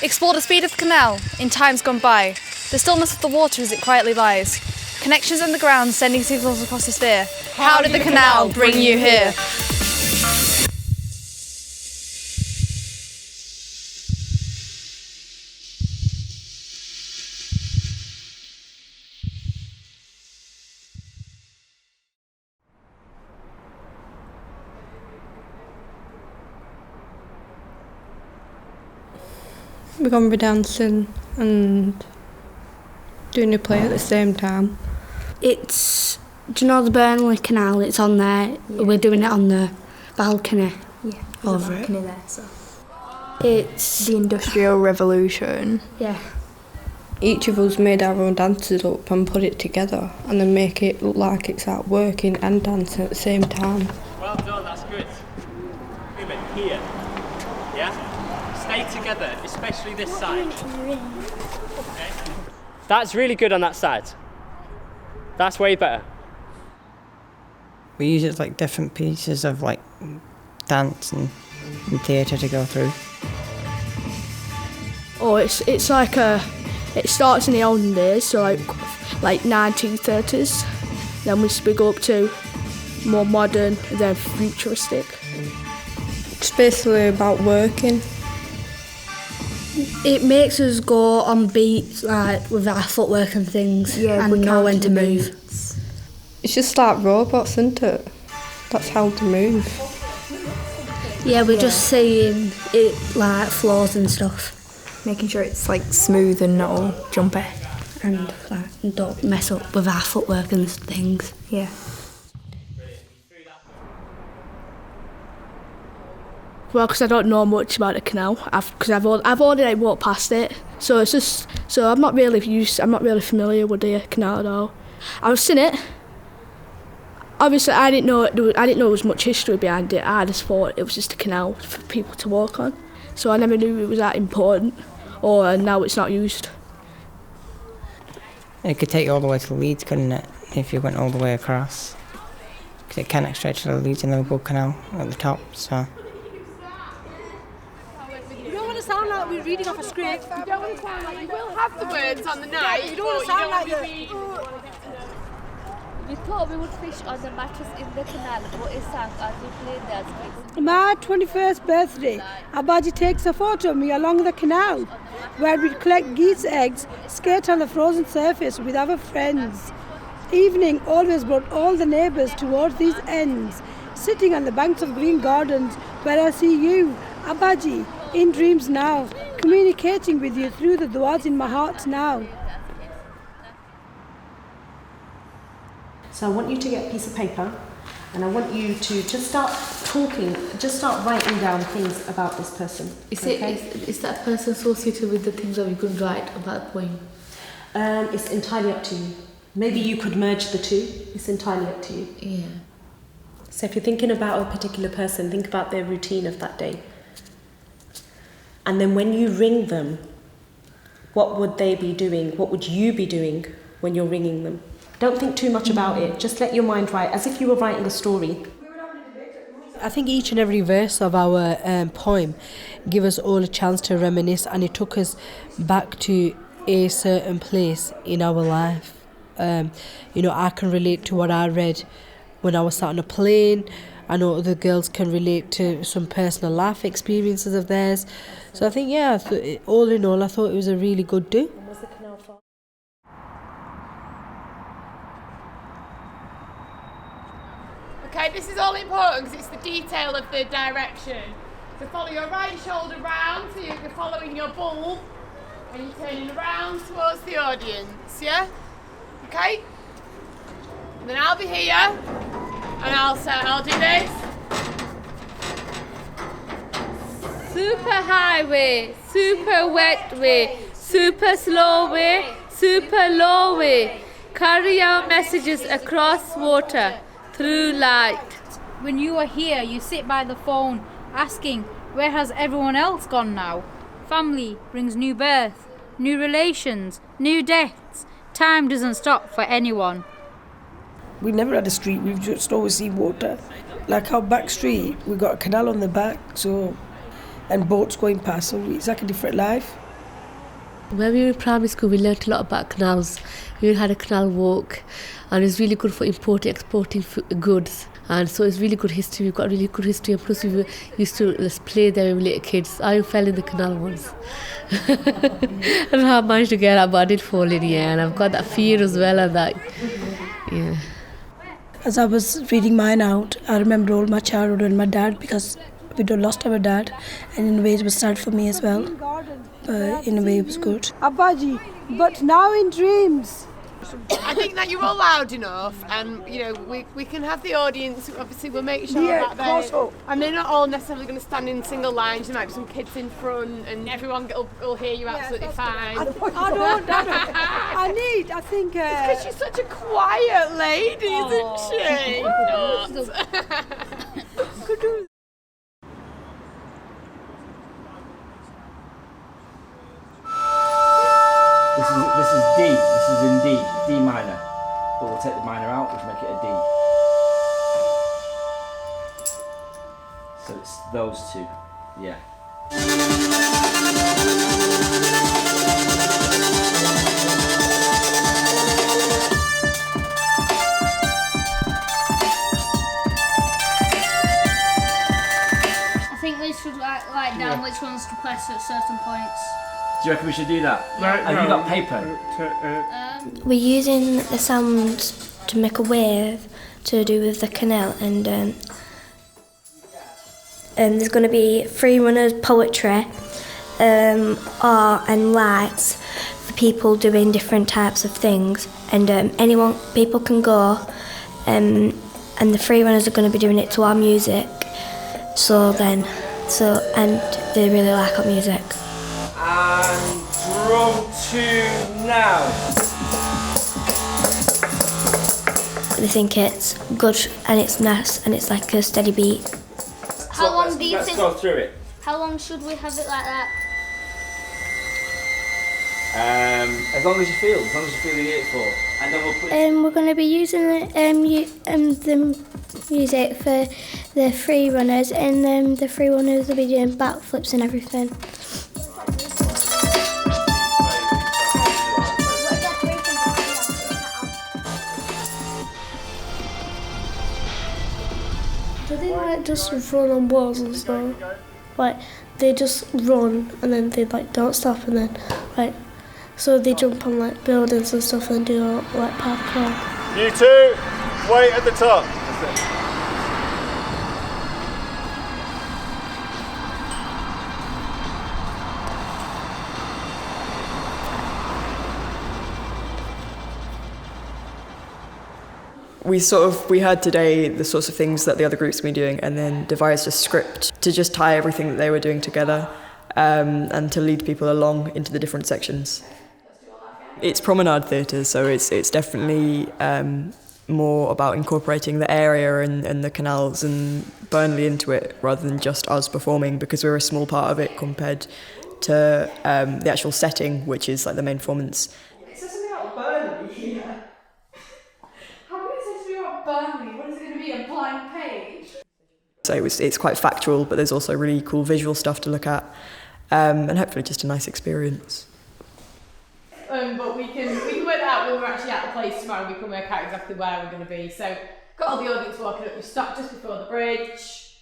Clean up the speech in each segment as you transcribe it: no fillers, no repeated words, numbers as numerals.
Explore the speed of the canal in times gone by, the stillness of the water as it quietly lies, connections in the ground sending signals across the sphere. How did the canal bring you here? We're going to be dancing and doing a play at the same time. It's, do you know the Burnley Canal? It's on there. Yeah. We're doing it on the balcony. Yeah, over a balcony it. There, so. It's the Industrial Revolution. Yeah. Each of us made our own dances up and put it together and then make it look like it's like working and dancing at the same time. Well done, that's good. Women, here. Yeah? Stay together, especially this side. Okay. That's really good on that side. That's way better. We use it like different pieces of like dance and theatre to go through. Oh, it's like it starts in the olden days, so like 1930s. Then we go up to more modern, then futuristic. It's basically about working. It makes us go on beats, like with our footwork and things, and know when to move. It's just like robots, isn't it? That's how to move. Yeah, we're just seeing it like floors and stuff. Making sure it's like smooth and not all jumpy. And like don't mess up with our footwork and things. Yeah. Well, because I don't know much about the canal, because I've only like, walked past it, so it's just I'm not really familiar with the canal at all. I've seen it. Obviously, I didn't know there was much history behind it. I just thought it was just a canal for people to walk on, so I never knew it was that important. Or now it's not used. It could take you all the way to Leeds, couldn't it? If you went all the way across, because it cannot stretch to the Leeds and Liverpool Canal at the top. So. Sound like we're reading off a script. You don't want to sound like you will have the words on the night. You don't want to sound like We thought we would fish on the mattress in the canal, but it sank as we played that script. My 21st birthday, Abaji takes a photo of me along the canal, where we collect geese eggs, skate on the frozen surface with our friends. Evening always brought all the neighbours towards these ends, sitting on the banks of green gardens, where I see you, Abaji, in dreams now, communicating with you through the duas in my heart now. So I want you to get a piece of paper and I want you to just start talking, just start writing down things about this person. Is that person associated with the things that we could write about the poem? It's entirely up to you. Maybe you could merge the two. It's entirely up to you. Yeah. So if you're thinking about a particular person, think about their routine of that day. And then when you ring them, what would they be doing? What would you be doing when you're ringing them? Don't think too much about it. Just let your mind write, as if you were writing a story. I think each and every verse of our poem give us all a chance to reminisce, and it took us back to a certain place in our life. I can relate to what I read when I was sat on a plane. I know other girls can relate to some personal life experiences of theirs. So I think, all in all, I thought it was a really good do. Okay, this is all important because it's the detail of the direction. So follow your right shoulder round, so you're following your bulb, and you're turning around towards the audience, yeah? Okay? And then I'll be here, and I'll do this. Super highway, super wet way, super slow way, super low way. Carry our messages across water, through light. When you are here, you sit by the phone, asking, where has everyone else gone now? Family brings new birth, new relations, new deaths. Time doesn't stop for anyone. We never had a street, we've just always seen water. Like our back street, we've got a canal on the back, and boats going past, so it's like a different life. When we were in primary school, we learnt a lot about canals. We had a canal walk, and it was really good for importing, exporting goods. And so it's really good history. We've got really good history, and plus we used to play there when we were little kids. I fell in the canal once. I don't know how I managed to get out, but I did fall in, yeah. And I've got that fear as well, and that, yeah. As I was reading mine out, I remember all my childhood and my dad, because we lost our dad, and in a way it was sad for me as well. In a way it was good. Abbaji, but now in dreams. I think that you're all loud enough, and you know we can have the audience. Obviously, we'll make sure that they're not all necessarily going to stand in single lines. There might be some kids in front, and everyone will hear you absolutely fine. I think. It's because she's such a quiet lady, isn't she? This is D. This is in D minor. But we'll take the minor out, which make it a D. So it's those two. Yeah. I think we should write down which ones to press at certain points. Do you reckon we should do that? Have you got paper? We're using the sound to make a wave to do with the canal, and there's going to be free runners, poetry, art and lights for people doing different types of things, and people can go, and the free runners are going to be doing it to our music. And they really like our music. And drum 2 now. They think it's good and it's nice and it's like a steady beat. How long do you let's think? go through it. How long should we have it like that? As long as you feel the need it for, and then we'll put. We're going to be using the music for the free runners, and the free runners will be doing backflips and everything. Do they just run on walls and stuff? They just run and then they don't stop, and then so they jump on buildings and stuff and do parkour. You two, wait at the top. We heard today the sorts of things that the other groups have been doing, and then devised a script to just tie everything that they were doing together, and to lead people along into the different sections. It's promenade theatre, so it's definitely more about incorporating the area and the canals and Burnley into it, rather than just us performing, because we're a small part of it compared to the actual setting, which is the main performance. It says something about Burnley here. How can it say something about Burnley? What is it going to be, a blank page? So it's quite factual, but there's also really cool visual stuff to look at, and hopefully just a nice experience. But we can work that out when we're actually at the place tomorrow. We can work out exactly where we're going to be. So got all the audience walking up. We stop just before the bridge.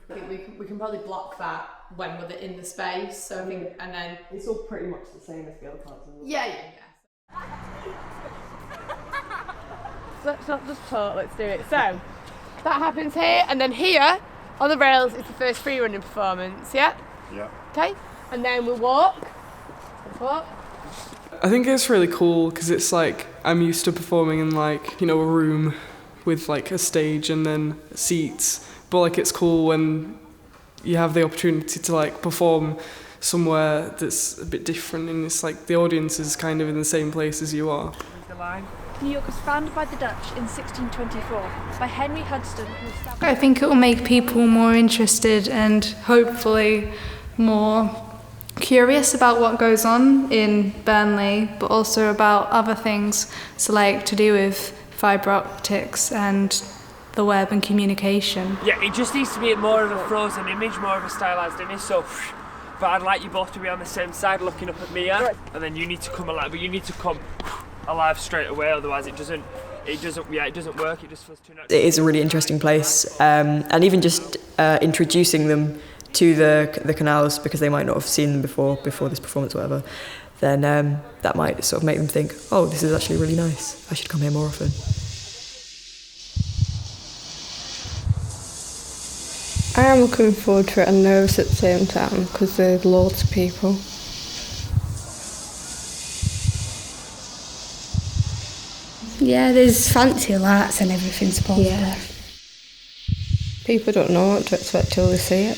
I think we can probably block that when we're in the space. So I think, and then it's all pretty much the same as the other parts of the yeah. So let's not just talk. Let's do it. So that happens here, and then here on the rails is the first free running performance. Yeah. Yeah. Okay. And then we'll walk. Let's walk. I think it's really cool because it's I'm used to performing in a room with a stage and then seats, but it's cool when you have the opportunity to perform somewhere that's a bit different, and it's the audience is kind of in the same place as you are. New York was founded by the Dutch in 1624 by Henry Hudson. I think it will make people more interested and hopefully more curious about what goes on in Burnley, but also about other things, so to do with fibre optics and the web and communication. Yeah, it just needs to be more of a frozen image, more of a stylised image, so but I'd like you both to be on the same side looking up at Mia, and then you need to come alive, but you need to come alive straight away, otherwise it doesn't work, it just feels too natural. It is a really interesting place, and even just introducing them to the canals, because they might not have seen them before this performance or whatever, then that might sort of make them think, oh, this is actually really nice, I should come here more often. I am looking forward to it and nervous at the same time because there's loads of people. Yeah, there's fancy lights and everything supposed to. People don't know what to expect till they see it.